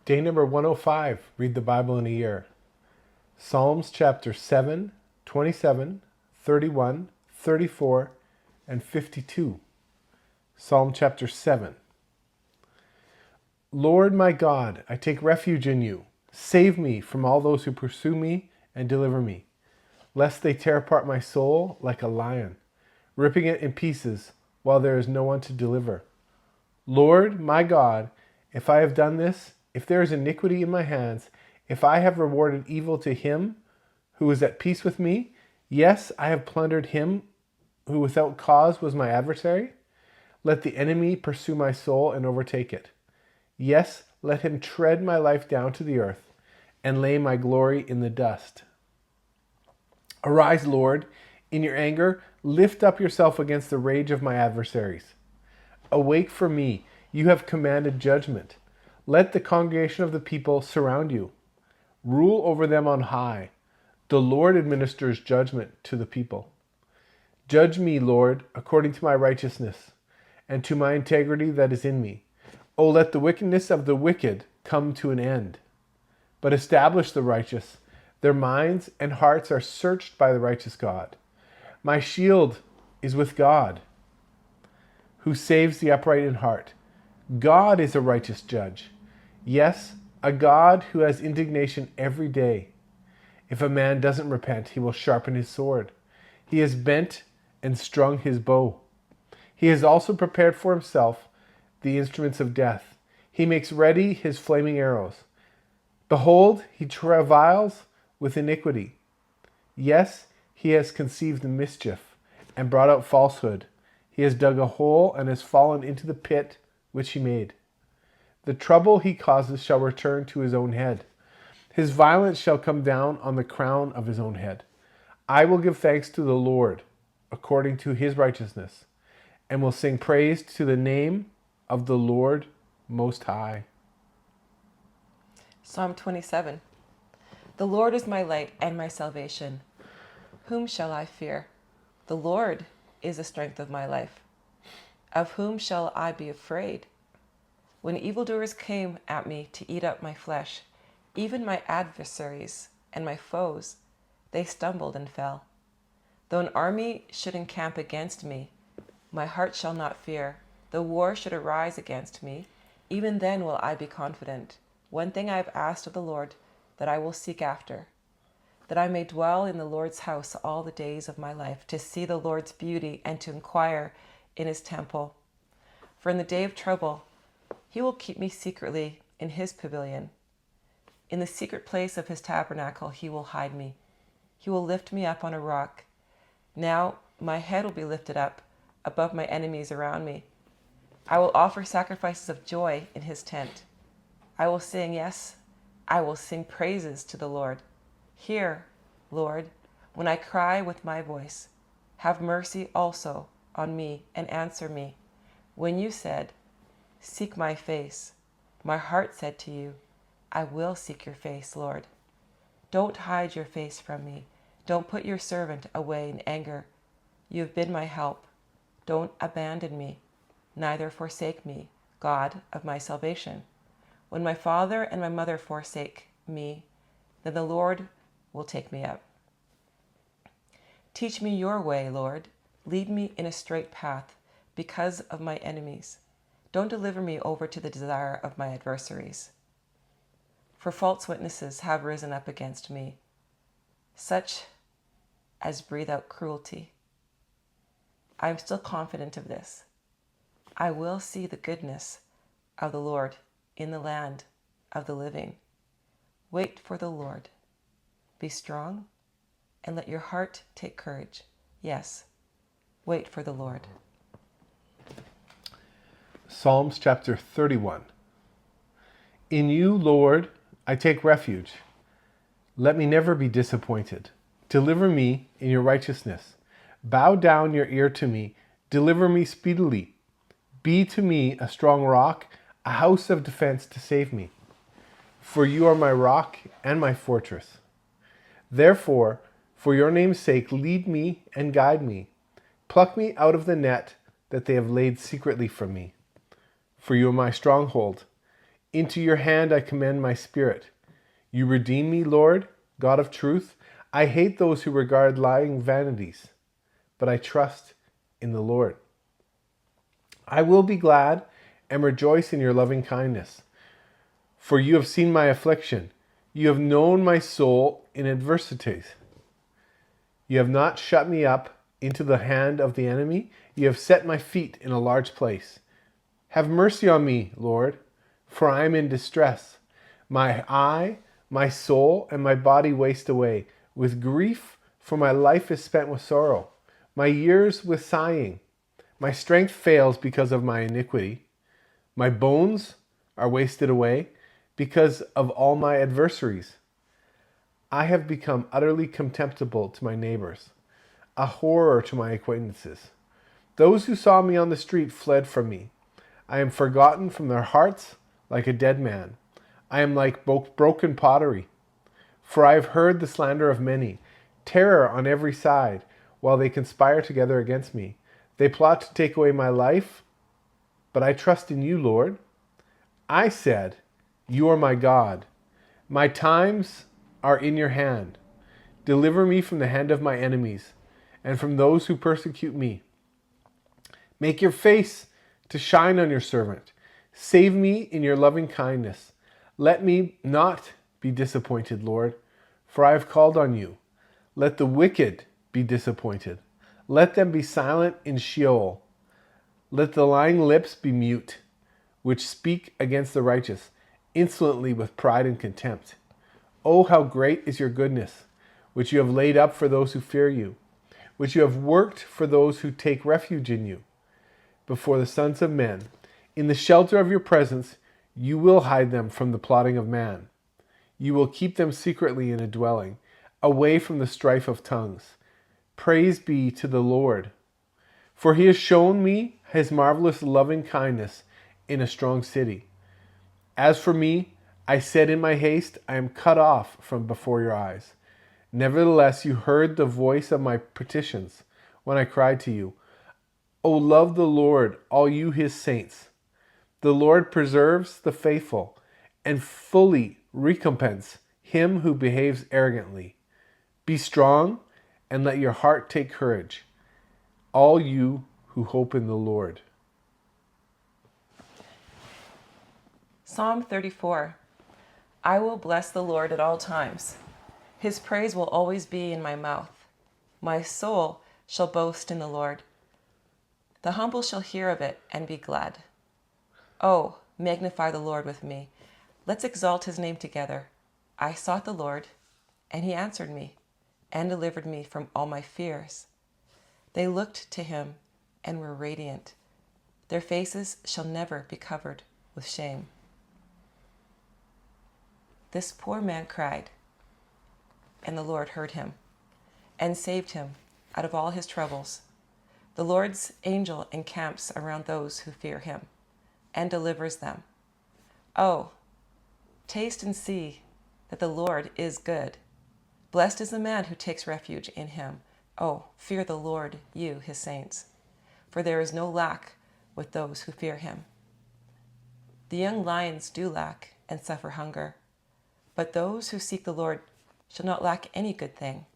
Day number 105, read the Bible in a year. Psalms chapter 7, 27, 31, 34, and 52. Psalm chapter 7. Lord my God, I take refuge in you. Save me from all those who pursue me and deliver me, lest they tear apart my soul like a lion, ripping it in pieces while there is no one to deliver. Lord my God, if I have done this, if there is iniquity in my hands, if I have rewarded evil to him who is at peace with me, yes, I have plundered him who without cause was my adversary, let the enemy pursue my soul and overtake it. Yes, let him tread my life down to the earth and lay my glory in the dust. Arise, Lord, in your anger, lift up yourself against the rage of my adversaries. Awake for me, you have commanded judgment. Let the congregation of the people surround you. Rule over them on high. The Lord administers judgment to the people. Judge me, Lord, according to my righteousness and to my integrity that is in me. O let the wickedness of the wicked come to an end. But establish the righteous. Their minds and hearts are searched by the righteous God. My shield is with God, who saves the upright in heart. God is a righteous judge. Yes, a God who has indignation every day. If a man doesn't repent, he will sharpen his sword. He has bent and strung his bow. He has also prepared for himself the instruments of death. He makes ready his flaming arrows. Behold, he travails with iniquity. Yes, he has conceived mischief and brought out falsehood. He has dug a hole and has fallen into the pit which he made. The trouble he causes shall return to his own head. His violence shall come down on the crown of his own head. I will give thanks to the Lord according to his righteousness, and will sing praise to the name of the Lord Most High. Psalm 27. The Lord is my light and my salvation. Whom shall I fear? The Lord is the strength of my life. Of whom shall I be afraid? When evildoers came at me to eat up my flesh, even my adversaries and my foes, they stumbled and fell. Though an army should encamp against me, my heart shall not fear. Though war should arise against me, even then will I be confident. One thing I have asked of the Lord, that I will seek after, that I may dwell in the Lord's house all the days of my life, to see the Lord's beauty and to inquire in his temple. For in the day of trouble, he will keep me secretly in his pavilion. In the secret place of his tabernacle, he will hide me. He will lift me up on a rock. Now my head will be lifted up above my enemies around me. I will offer sacrifices of joy in his tent. I will sing, yes, I will sing praises to the Lord. Hear, Lord, when I cry with my voice. Have mercy also on me and answer me. When you said, seek my face, my heart said to you, I will seek your face, Lord. Don't hide your face from me. Don't put your servant away in anger. You have been my help. Don't abandon me, neither forsake me, God of my salvation. When my father and my mother forsake me, then the Lord will take me up. Teach me your way, Lord. Lead me in a straight path because of my enemies. Don't deliver me over to the desire of my adversaries. For false witnesses have risen up against me, such as breathe out cruelty. I am still confident of this. I will see the goodness of the Lord in the land of the living. Wait for the Lord. Be strong and let your heart take courage. Yes, wait for the Lord. Psalms chapter 31. In you, Lord, I take refuge. Let me never be disappointed. Deliver me in your righteousness. Bow down your ear to me. Deliver me speedily. Be to me a strong rock, a house of defense to save me. For you are my rock and my fortress. Therefore, for your name's sake, lead me and guide me. Pluck me out of the net that they have laid secretly for me. For you are my stronghold. Into your hand I commend my spirit. You redeem me, Lord, God of truth. I hate those who regard lying vanities, but I trust in the Lord. I will be glad and rejoice in your loving kindness, for you have seen my affliction. You have known my soul in adversities. You have not shut me up into the hand of the enemy. You have set my feet in a large place. Have mercy on me, Lord, for I am in distress. My eye, my soul, and my body waste away with grief, for my life is spent with sorrow, my years with sighing. My strength fails because of my iniquity. My bones are wasted away because of all my adversaries. I have become utterly contemptible to my neighbors, a horror to my acquaintances. Those who saw me on the street fled from me. I am forgotten from their hearts like a dead man. I am like broken pottery. For I have heard the slander of many, terror on every side, while they conspire together against me. They plot to take away my life, but I trust in you, Lord. I said, you are my God. My times are in your hand. Deliver me from the hand of my enemies and from those who persecute me. Make your face to shine on your servant. Save me in your loving kindness. Let me not be disappointed, Lord, for I have called on you. Let the wicked be disappointed. Let them be silent in Sheol. Let the lying lips be mute, which speak against the righteous, insolently with pride and contempt. Oh, how great is your goodness, which you have laid up for those who fear you, which you have worked for those who take refuge in you. Before the sons of men, in the shelter of your presence, you will hide them from the plotting of man. You will keep them secretly in a dwelling, away from the strife of tongues. Praise be to the Lord, for he has shown me his marvelous loving kindness in a strong city. As for me, I said in my haste, I am cut off from before your eyes. Nevertheless, you heard the voice of my petitions when I cried to you. O love the Lord, all you his saints. The Lord preserves the faithful and fully recompense him who behaves arrogantly. Be strong and let your heart take courage, all you who hope in the Lord. Psalm 34. I will bless the Lord at all times. His praise will always be in my mouth. My soul shall boast in the Lord. The humble shall hear of it and be glad. Oh, magnify the Lord with me. Let's exalt his name together. I sought the Lord, and he answered me and delivered me from all my fears. They looked to him and were radiant. Their faces shall never be covered with shame. This poor man cried, and the Lord heard him and saved him out of all his troubles. The Lord's angel encamps around those who fear him and delivers them. Oh, taste and see that the Lord is good. Blessed is the man who takes refuge in him. Oh, fear the Lord, you, his saints, for there is no lack with those who fear him. The young lions do lack and suffer hunger, but those who seek the Lord shall not lack any good thing.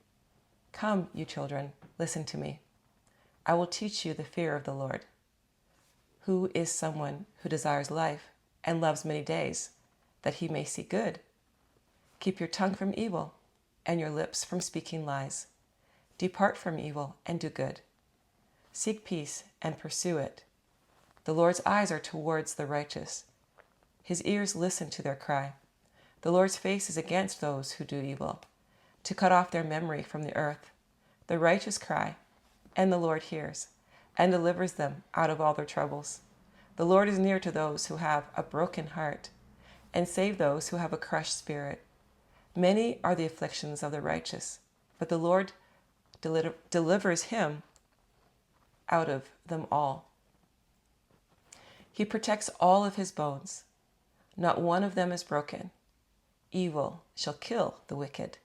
Come, you children, listen to me. I will teach you the fear of the Lord. Who is someone who desires life and loves many days, that he may see good? Keep your tongue from evil and your lips from speaking lies. Depart from evil and do good. Seek peace and pursue it. The Lord's eyes are towards the righteous. His ears listen to their cry. The Lord's face is against those who do evil, to cut off their memory from the earth. The righteous cry, and the Lord hears, and delivers them out of all their troubles. The Lord is near to those who have a broken heart, and save those who have a crushed spirit. Many are the afflictions of the righteous, but the Lord delivers him out of them all. He protects all of his bones. Not one of them is broken. Evil shall kill the wicked.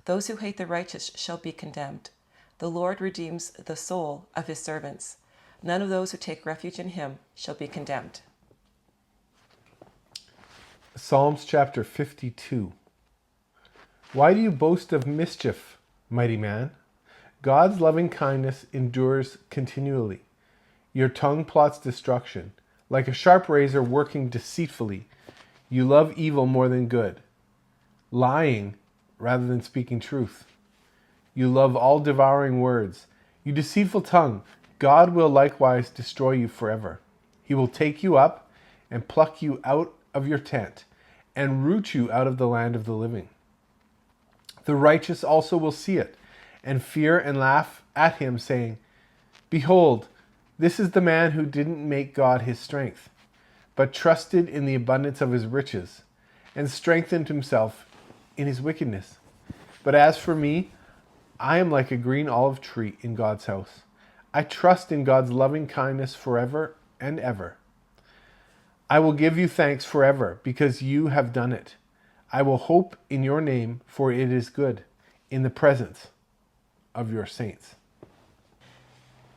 Those who hate the righteous shall be condemned. The Lord redeems the soul of his servants. None of those who take refuge in him shall be condemned. Psalms chapter 52. Why do you boast of mischief, mighty man? God's loving kindness endures continually. Your tongue plots destruction. Like a sharp razor working deceitfully, you love evil more than good, lying rather than speaking truth. You love all devouring words. You deceitful tongue, God will likewise destroy you forever. He will take you up and pluck you out of your tent and root you out of the land of the living. The righteous also will see it and fear and laugh at him, saying, Behold, this is the man who didn't make God his strength, but trusted in the abundance of his riches and strengthened himself in his wickedness. But as for me, I am like a green olive tree in God's house. I trust in God's loving kindness forever and ever. I will give you thanks forever because you have done it. I will hope in your name, for it is good, in the presence of your saints.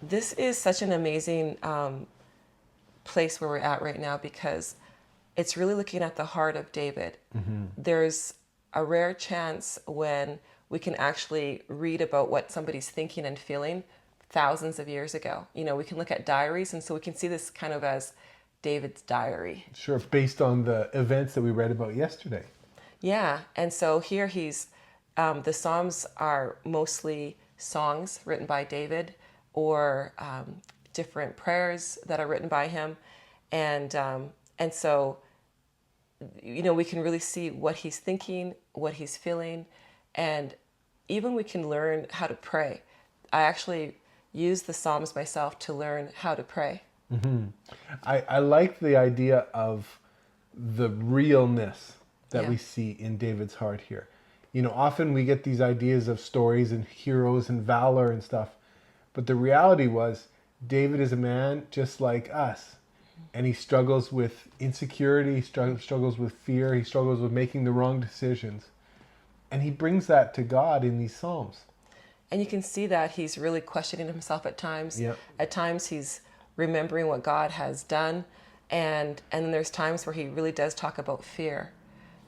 This is such an amazing place where we're at right now, because it's really looking at the heart of David. Mm-hmm. There's a rare chance when we can actually read about what somebody's thinking and feeling thousands of years ago. You know, we can look at diaries, and so we can see this kind of as David's diary. Sure, based on the events that we read about yesterday. Yeah, and so here he's, the Psalms are mostly songs written by David, or different prayers that are written by him, and so, you know, we can really see what he's thinking, what he's feeling, and even we can learn how to pray. I actually use the Psalms myself to learn how to pray. Mm-hmm. I like the idea of the realness that we see in David's heart here. You know, often we get these ideas of stories and heroes and valor and stuff, but the reality was David is a man just like us, and he struggles with insecurity, he struggles with fear, he struggles with making the wrong decisions, and he brings that to God in these Psalms. And you can see that he's really questioning himself at times. Yep. At times he's remembering what God has done, and then there's times where he really does talk about fear.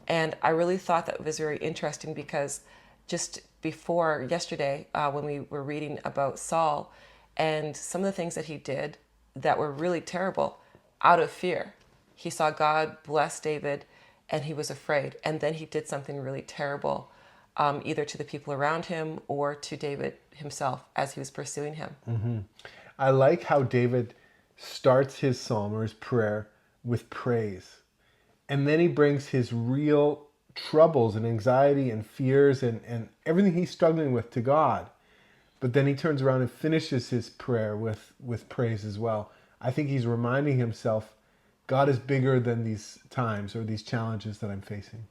And I really thought that was very interesting, because just before yesterday, when we were reading about Saul and some of the things that he did that were really terrible out of fear, he saw God bless David and he was afraid. And then he did something really terrible, either to the people around him or to David himself as he was pursuing him. Mm-hmm. I like how David starts his psalm or his prayer with praise. And then he brings his real troubles and anxiety and fears and everything he's struggling with to God. But then he turns around and finishes his prayer with praise as well. I think he's reminding himself, God is bigger than these times or these challenges that I'm facing.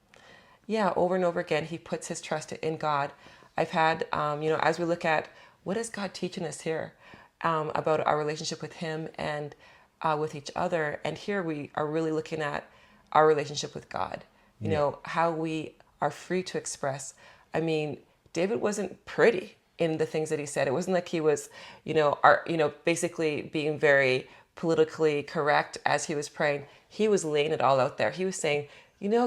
Yeah, over and over again, he puts his trust in God. I've had, as we look at what is God teaching us here about our relationship with him and with each other. And here we are really looking at our relationship with God, you know, how we are free to express. I mean, David wasn't pretty in the things that he said. It wasn't like he was, basically being very politically correct as he was praying. He was laying it all out there. He was saying,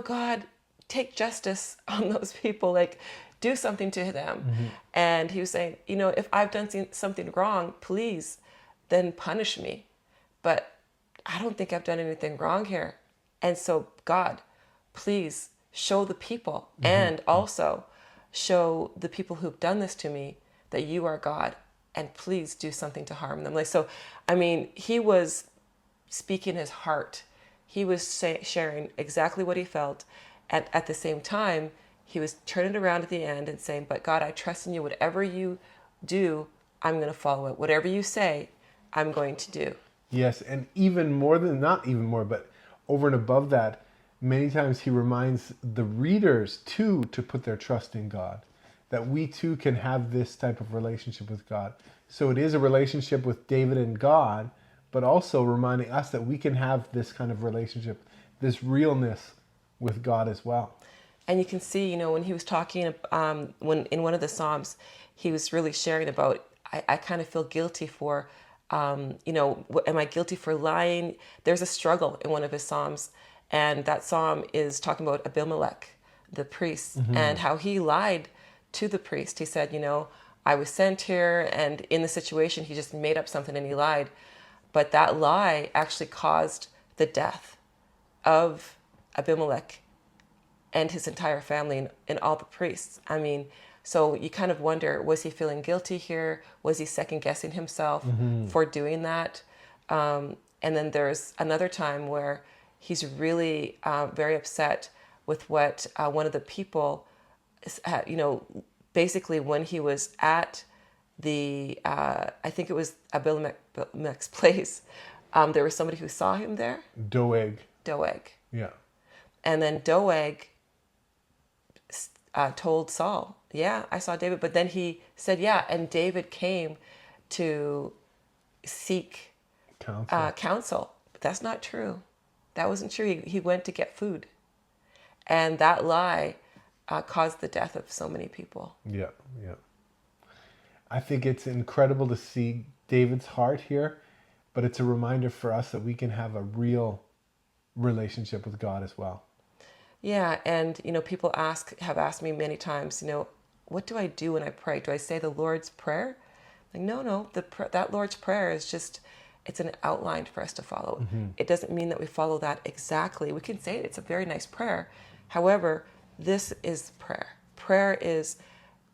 God, take justice on those people, like do something to them. Mm-hmm. And he was saying, if I've done something wrong, please, then punish me. But I don't think I've done anything wrong here. And so, God, please show the people and also show the people who've done this to me that you are God, and please do something to harm them. He was speaking his heart. He was sharing exactly what he felt. And at the same time, he was turning it around at the end and saying, but God, I trust in you. Whatever you do, I'm going to follow it. Whatever you say, I'm going to do. Yes, and even more than, not even more, but over and above that, many times he reminds the readers too to put their trust in God, that we too can have this type of relationship with God. So it is a relationship with David and God, but also reminding us that we can have this kind of relationship, this realness with God as well. And you can see, when he was talking, when in one of the Psalms, he was really sharing about, I kind of feel guilty for, am I guilty for lying? There's a struggle in one of his Psalms. And that psalm is talking about Abimelech, the priest, and how he lied to the priest. He said, I was sent here, and in the situation, he just made up something and he lied. But that lie actually caused the death of Abimelech and his entire family and all the priests. I mean, so you kind of wonder, was he feeling guilty here? Was he second guessing himself for doing that? And then there's another time where he's really very upset with what one of the people, basically when he was at I think it was Abimelech's place, there was somebody who saw him there. Doeg. Yeah. And then Doeg told Saul, yeah, I saw David. But then he said, yeah, and David came to seek counsel. But that's not true. That wasn't true. He went to get food. And that lie caused the death of so many people. Yeah. I think it's incredible to see David's heart here, but it's a reminder for us that we can have a real relationship with God as well. Yeah, and people have asked me many times, what do I do when I pray? Do I say the Lord's Prayer? Like, no, that Lord's Prayer is just, it's an outline for us to follow. It doesn't mean that we follow that exactly. We can say it's a very nice prayer. However, this is prayer. Prayer is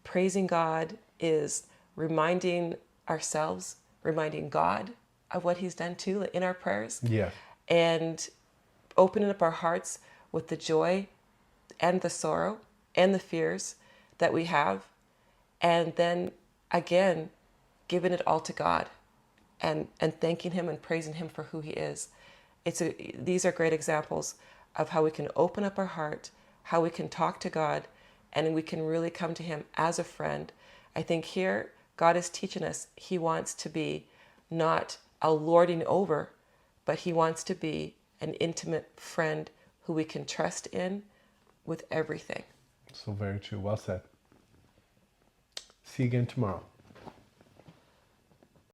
praising God, is reminding ourselves, reminding God of what he's done too in our prayers. Yeah. And opening up our hearts with the joy and the sorrow and the fears that we have. And then again, giving it all to God and thanking him and praising him for who he is. These are great examples of how we can open up our heart, how we can talk to God, and we can really come to him as a friend. I think here, God is teaching us he wants to be not a lording over, but he wants to be an intimate friend who we can trust in with everything. So very true. Well said. See you again tomorrow.